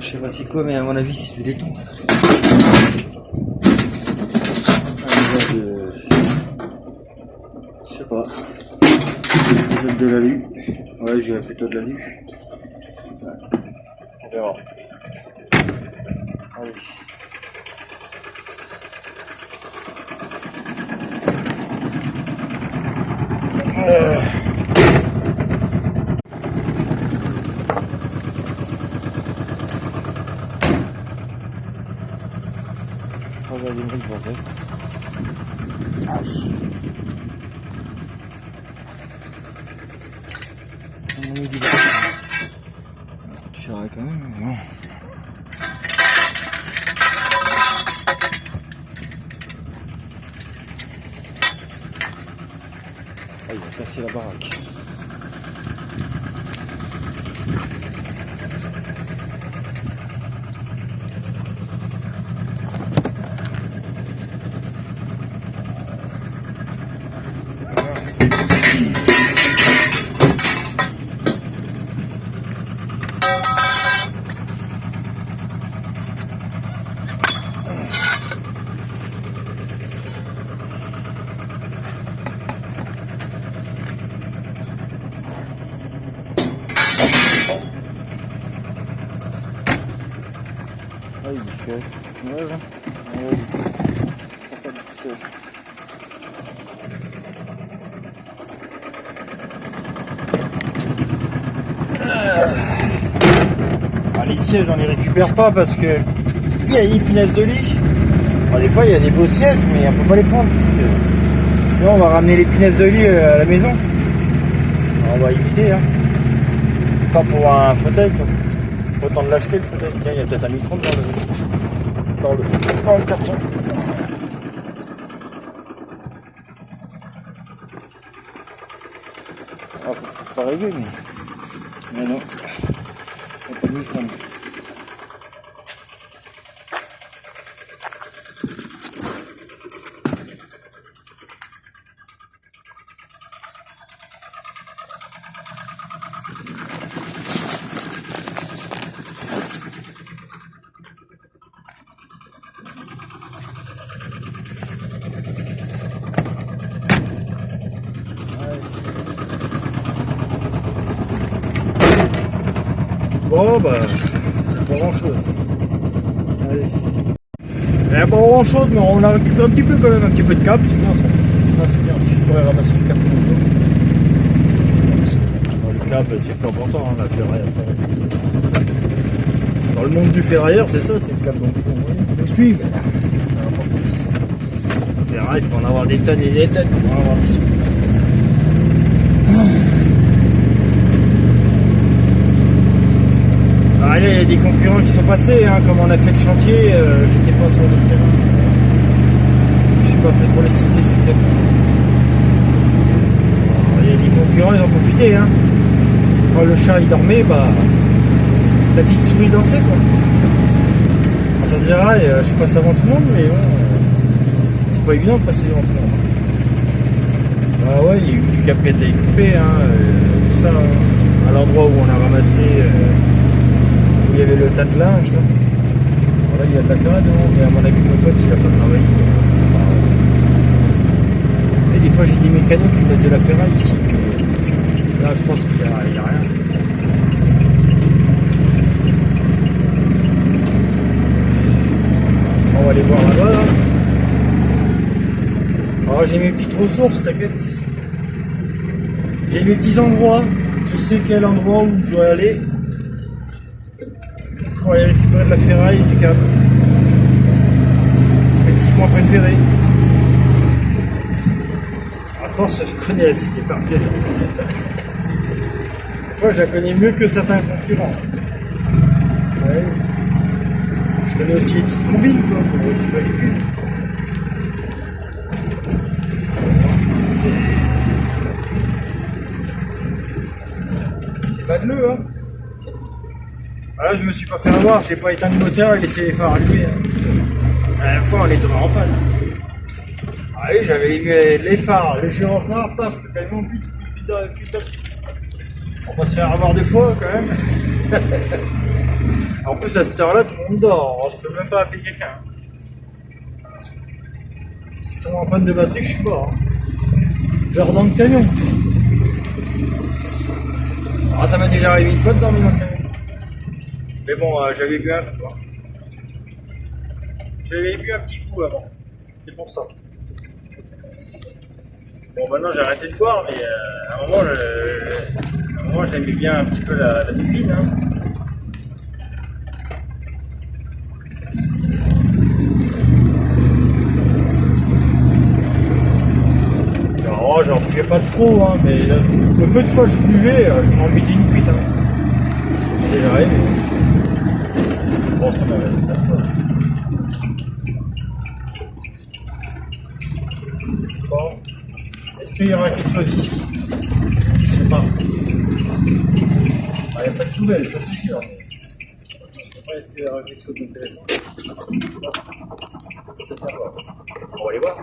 je sais pas c'est quoi, mais à mon avis c'est du laiton ça. C'est un genre de... Je sais pas. Peut-être de l'alu. Ouais, j'irais plutôt de l'alu. Ouais. On verra. Allez. Regardez le bruit bordel. On a mis du tu feras quand même, mais non. Ah, il va casser la baraque. Ah, il est chaud. Ouais, là. Ouais. Ça fait du siège. Les sièges, j'en les récupère pas parce que il y a des punaises de lit. Alors, des fois, il y a des beaux sièges, mais on peut pas les prendre parce que sinon, on va ramener les punaises de lit à la maison. Alors, on va éviter, hein. Pas pour un fauteuil, quoi. Autant de l'acheter le fauteuil. Tiens, il y a peut-être un micro dans le carton. Ah, faut pas rêver, mais non. Il n'y a pas de micro. Bon bah, pas grand chose. Allez. Il n'y a pas grand chose, mais on a récupéré un petit peu quand même, un petit peu de câble, c'est bien ça. Ah, c'est bien, si je pourrais ramasser le câble. Le câble c'est pas important, hein, la ferraille après. Dans le monde du ferrailleur, c'est ça, c'est le câble donc on suit. La ferraille, il faut en avoir des tonnes et des tonnes pour en avoir des sous. Ah, là, il y a des concurrents qui sont passés, hein, comme on a fait le chantier, j'étais pas sur le terrain. Je suis pas fait pour les citer celui-là. Il y a des concurrents, ils ont profité. Hein. Quand le chat il dormait, bah, la petite souris dansait quoi. Quand on dirait, je passe avant tout le monde, mais bon, c'est pas évident de passer devant tout le monde. Ah ouais, il y a eu du cap qui a été coupé, hein, tout ça, hein, à l'endroit où on a ramassé. Il y avait le tas de linge là. Voilà, il y a de la ferraille devant, mais à mon avis mon pote il a pas travaillé. Et des fois j'ai des mécaniques qui laissent de la ferraille ici. Là je pense qu'il n'y a rien. On va aller voir là-bas là. Alors j'ai mes petites ressources, t'inquiète. J'ai mes petits endroits. Je sais quel endroit où je dois aller. Pour aller récupérer de la ferraille et du câble. Mes petits coins préférés. À force, je connais la cité par cœur. Des fois, je la connais mieux que certains concurrents. Ouais. Je connais aussi les petites combines, quoi, pour récupérer les cubes. C'est pas de nœud, hein. Voilà, je me suis pas fait avoir, j'ai pas éteint le moteur et laissé les phares allumés. Hein. La dernière fois, on est tombé en panne. Ah oui, j'avais les phares, les gyrophares, paf, tellement putain. On va se faire avoir des fois quand même. En plus, à cette heure-là, tout le monde dort. Je peux même pas appeler quelqu'un. Si je tombe en panne de batterie, je suis mort. Genre dans le camion. Ah, ça m'est déjà arrivé une fois de dormir dans le camion. Mais bon, j'avais bu un coup. Hein. J'avais bu un petit coup avant. C'est pour ça. Bon, maintenant j'ai arrêté de boire, mais à un moment j'aimais bien un petit peu la pépine. Hein. Non, j'en buvais pas trop, hein, mais le peu de fois que je buvais, je m'en mettais une cuite. Hein. C'est déjà arrivé. Bon, ça m'avait fait plein de fois. Bon. Est-ce qu'il y aura quelque chose ici? Je sais pas. Il n'y a pas de nouvelles, ça c'est sûr. Je sais pas, est-ce qu'il y aura quelque chose d'intéressant? C'est à voir. On va aller voir.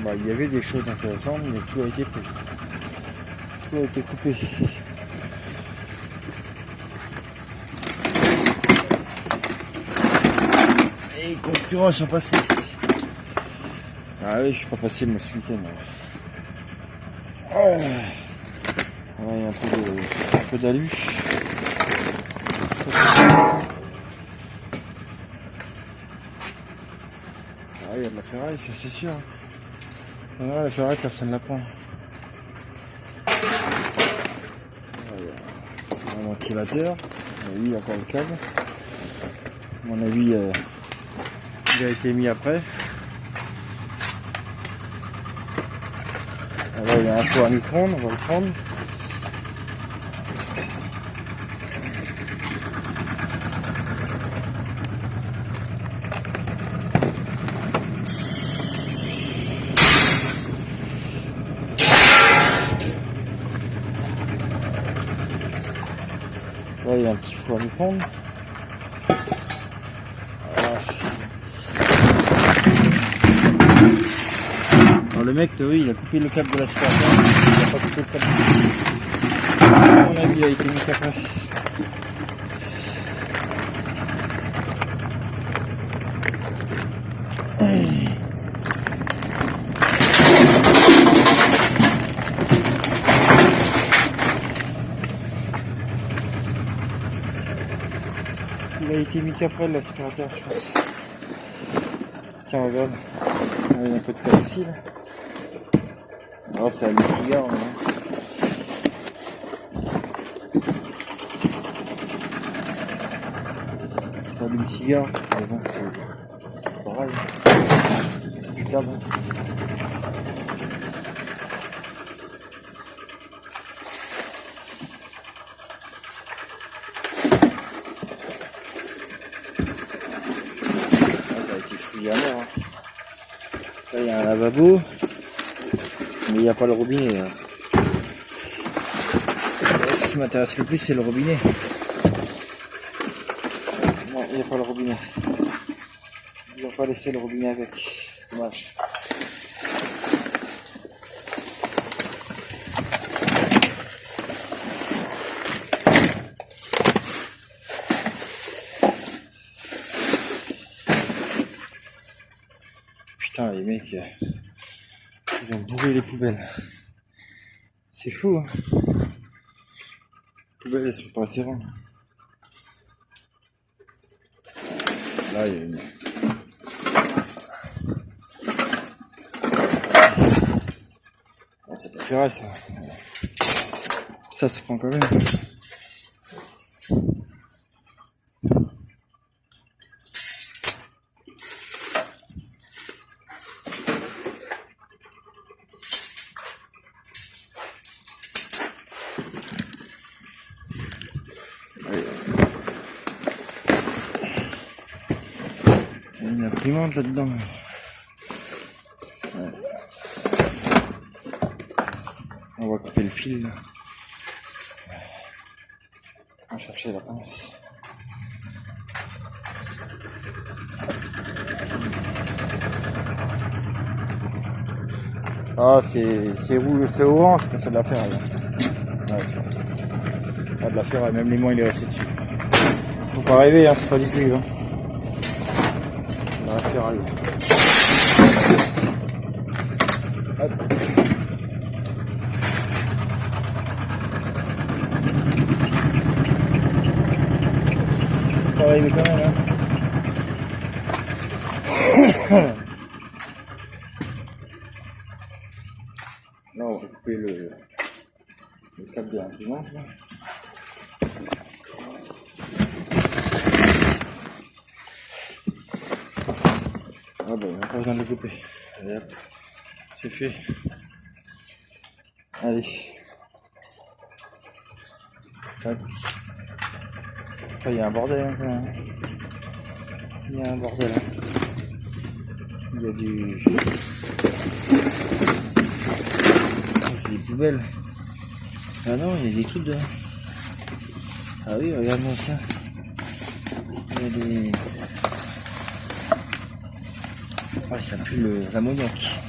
Bah, il y avait des choses intéressantes, mais tout a été pris. Tout a été coupé. Et les concurrents sont passés. Ah oui, je suis pas passé moi ce week-end. Ah, il y a un peu d'alu. Ah, il y a de la ferraille, ça c'est sûr. Non, la ferraille, personne ne la prend. Un ventilateur, oui, encore le câble. À mon avis, il a été mis après. Alors, il y a un four à micro-ondes, on va le prendre. Là, il y a un petit four à micro-ondes. Alors, le mec, oui, il a coupé le câble de l'aspirateur. Il n'a pas coupé le câble. À mon avis, il a été mis qu'après. Il a été mis qu'après l'aspirateur, je pense. Tiens, regarde. Il y a un peu de câble aussi là. Oh, c'est un cigare. Hein. C'est pas du cigare, mais bon, c'est pareil. C'est du câble. Il y a l'air, hein. Là il y a un lavabo, mais il n'y a pas le robinet. Hein. Ce qui m'intéresse le plus c'est le robinet. Non, il n'y a pas le robinet. Ils n'ont pas laissé le robinet avec. Dommage. Putain, les mecs, ils ont bourré les poubelles. C'est fou, hein. Les poubelles, elles sont pas assez grandes. Là, il y a une... Oh, c'est pas ferré, ça. Ça se prend quand même. Il y a une imprimante là-dedans. Ouais. On va couper le fil là. On va chercher la pince. Ah, c'est rouge, c'est orange, mais c'est de la ferraille. Ouais. Ah, de la ferraille, même les mains il est resté dessus. Faut pas rêver, hein, c'est pas du tout, hein. De la ferraille. Hop. Faut pas rêver quand même, hein. Là, on va couper le câble de l'imprimante. Ah ben, on n'a pas besoin de le couper. Allez hop, c'est fait. Allez. Hop. Après, il y a un bordel, hein, quand même. Il y a un bordel, hein. Il y a du... C'est des poubelles. Ah non, il y a des trucs dedans. Ah oui, regarde-moi ça. Il y a des... Ah, ça pue l'ammoniac.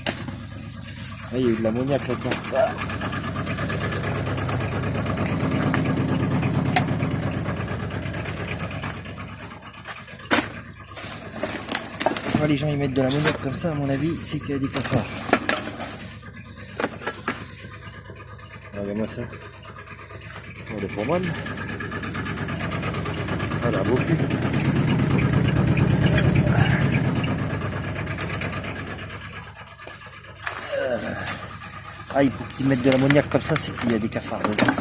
Ah, il y a eu de l'ammoniac là-dedans. Ah. Quand les gens ils mettent de l'ammoniac comme ça, à mon avis, c'est qu'il y a des cafards. Regarde-moi ça. On est pas mal. Voilà, beau cul. Ah, il faut qu'ils mettent de l'ammoniac comme ça, c'est qu'il y a des cafards dedans.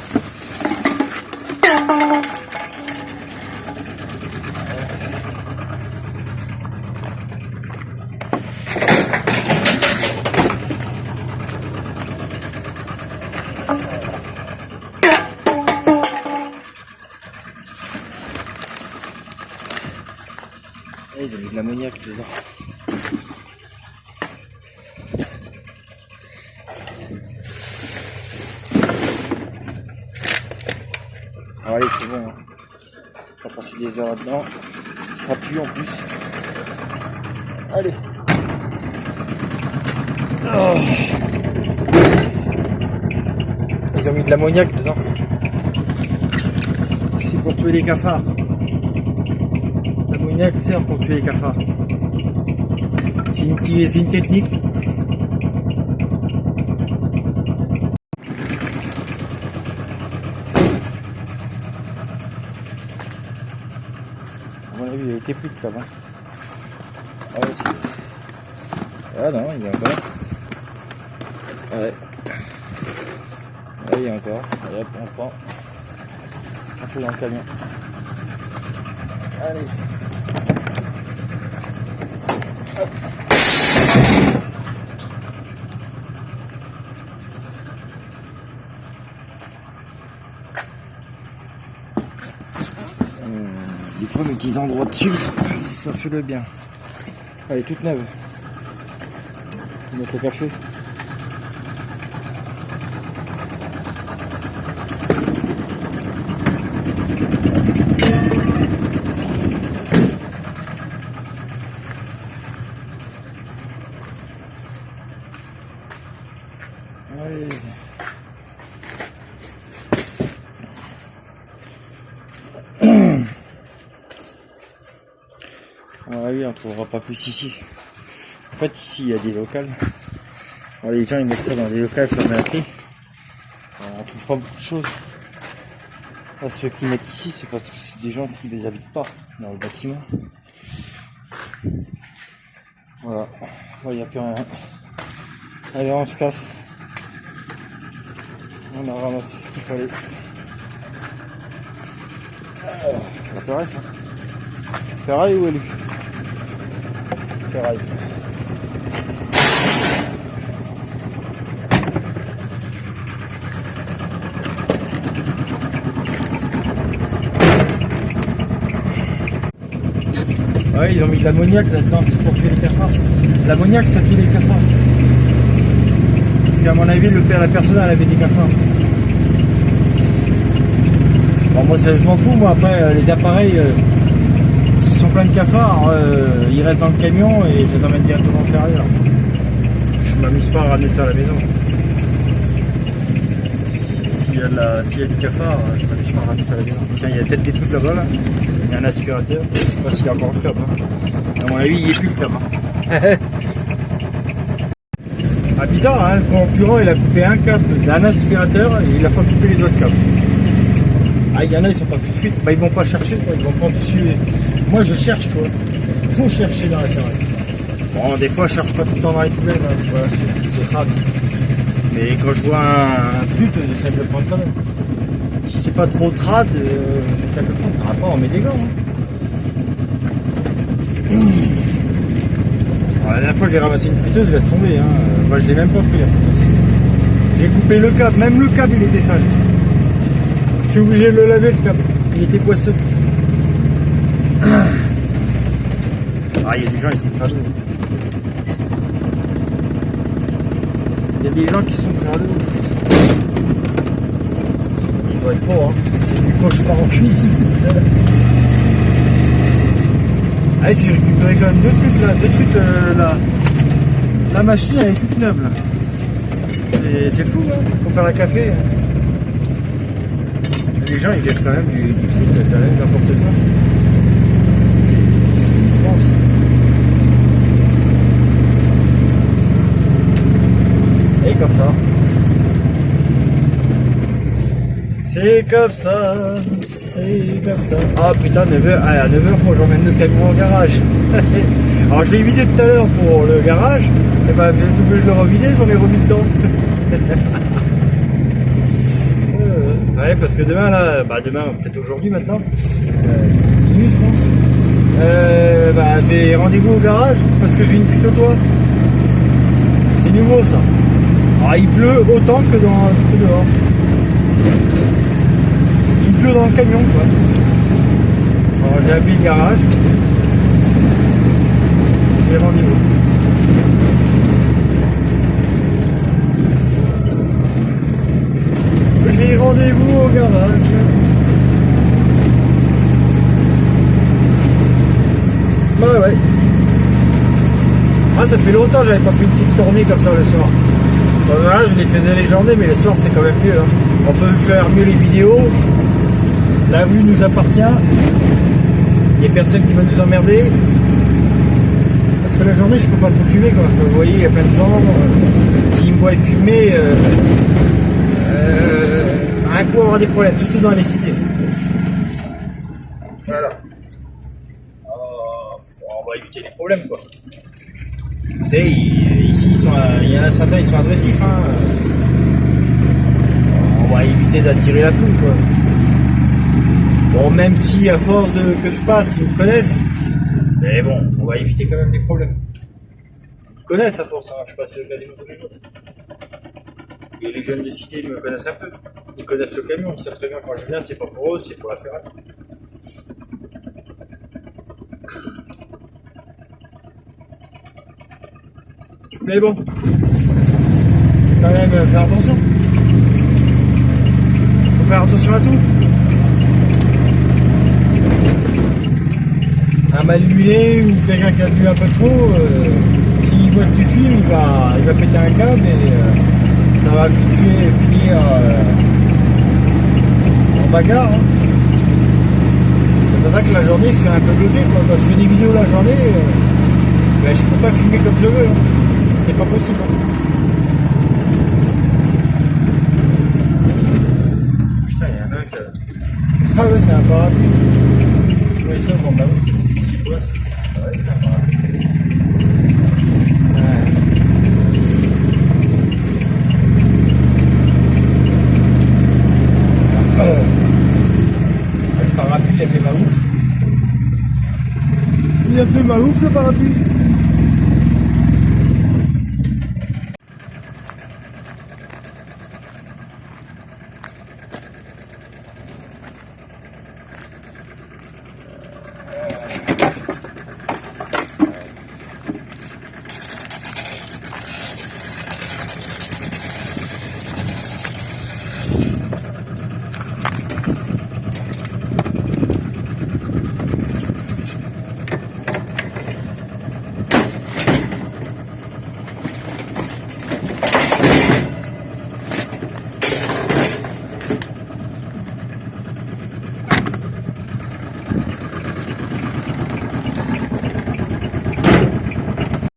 Ah, ils ont mis de l'ammoniac dedans. Ah, allez, c'est bon. Hein. On va passer des heures là-dedans. Ça pue en plus. Allez. Oh. Ils ont mis de l'ammoniac dedans. C'est pour tuer les cafards. L'ammoniac sert pour tuer les cafards. C'est une technique. À mon avis, il a été pris de câble. Hein. Ah, aussi. Ah non, il y a encore. Ouais. Ah, il y a encore. Allez, hop, on prend. On fait dans le camion. Allez. Hop. Des fois, mes petits endroits dessus, ça fait le bien. Elle est toute neuve. On va mettre le café. Allez. Ah oui, on ne trouvera pas plus ici. En fait, ici, il y a des locales. Alors, les gens, ils mettent ça dans des locales fermés à clé. On trouve pas beaucoup de choses. Ah, ceux qui mettent ici, c'est parce que c'est des gens qui ne les habitent pas dans le bâtiment. Voilà. Il n'y a plus rien. Allez, on se casse. On a ramassé ce qu'il fallait. La ferraille, ça. Ferraille ou élu? Ferraille. Ouais, ils ont mis de l'ammoniac là-dedans, c'est pour tuer les cafards. L'ammoniac, ça tue les cafards. Parce qu'à mon avis, la personne, elle avait des cafards. Bon, moi, je m'en fous, moi, après, les appareils, s'ils sont pleins de cafards, ils restent dans le camion et je les emmène directement au ferraille. Je m'amuse pas à ramener ça à la maison. S'il y a du cafard, je m'amuse pas à ramener ça à la maison. Tiens, il y a peut-être des trucs là-bas, là. Il y a un aspirateur. Je sais pas s'il y a encore le câble. Hein. À mon avis, il n'y est plus le câble. Hein. Ah, bizarre, hein, le concurrent il a coupé un câble d'un aspirateur et il a pas coupé les autres câbles. Ah, il y en a, ils sont pas tout de suite. Bah, ils vont pas chercher, quoi. Ils vont prendre dessus. Moi, je cherche, tu vois. Il faut chercher dans la ferraille. Bon, des fois, je cherche pas tout le temps dans les poubelles. Hein. Voilà, c'est crade. Mais quand je vois un truc, j'essaie de le prendre quand même. Si c'est pas trop trad, j'essaie de le prendre. Après, on met des gants. Hein. Alors, la dernière fois que j'ai ramassé une friteuse, laisse tomber. Hein. Moi, je l'ai même pas pris la friteuse. J'ai coupé le câble. Même le câble, il était sale. Je suis obligé de le laver, le câble. Il était poisseux. Ah, il y a des gens, ils sont crado. Il y a des gens qui sont crado. Ils doivent être pauvres, hein. C'est du cauchemar en cuisine. Ah, j'ai récupéré quand même deux trucs là. La machine, elle est toute neuve là. C'est fou, hein, pour faire un café. Les gens, ils jettent quand même du truc, quand même n'importe quoi. C'est une France. Et comme ça. C'est comme ça. C'est comme ça. Ah putain, 9h, à 9h, faut que j'emmène le camion au garage. Alors je l'ai vidé tout à l'heure pour le garage. Et ben, tout que je l'ai revidé, j'en ai remis dedans. Ouais, parce que demain, là, demain, peut-être aujourd'hui maintenant, 10 minutes, je pense, j'ai rendez-vous au garage parce que j'ai une fuite au toit. C'est nouveau ça. Alors, il pleut autant que dehors. Il pleut dans le camion, quoi. Alors, j'ai appelé le garage. J'ai rendez-vous. J'ai rendez-vous au garage. Bah ouais. Ah, ça fait longtemps que j'avais pas fait une petite tournée comme ça le soir. Bon, voilà, je les faisais les journées, mais le soir c'est quand même mieux. Hein. On peut faire mieux les vidéos. La vue nous appartient. Il n'y a personne qui va nous emmerder. Parce que la journée je peux pas trop fumer quoi. Vous voyez, il y a plein de gens qui me voient fumer. Un coup, on aura des problèmes, surtout dans les cités. Voilà. On va éviter les problèmes, quoi. Vous savez, ici, il y en a certains, ils sont agressifs. Hein. On va éviter d'attirer la foule, quoi. Bon, même si, à force que je passe, ils me connaissent. Mais bon, on va éviter quand même les problèmes. Ils me connaissent à force, hein. Je passe quasiment tous les jours. Et les jeunes des cités, ils me connaissent un peu. Ils connaissent le camion, ils savent très bien quand je viens, c'est pas pour eux, c'est pour la ferraille. Mais bon, quand même faire attention. Faut faire attention à tout. Un mal luné ou quelqu'un qui a bu un peu trop, s'il voit que tu filmes, il va péter un câble et ça va finir en bagarre. Hein. C'est pour ça que la journée, je suis un peu bloqué. Quoi. Quand je fais des vidéos la journée, je peux pas filmer comme je veux. Hein. C'est pas possible. Hein. Putain, il y en a un qui... Ah ouais, c'est un parapluie. Je voyais ça dans ma route. C'est quoi ça? Ah ouais, c'est un parapluie. Le parapluie, il a fait ma ouf. Il a fait ma ouf, le parapluie.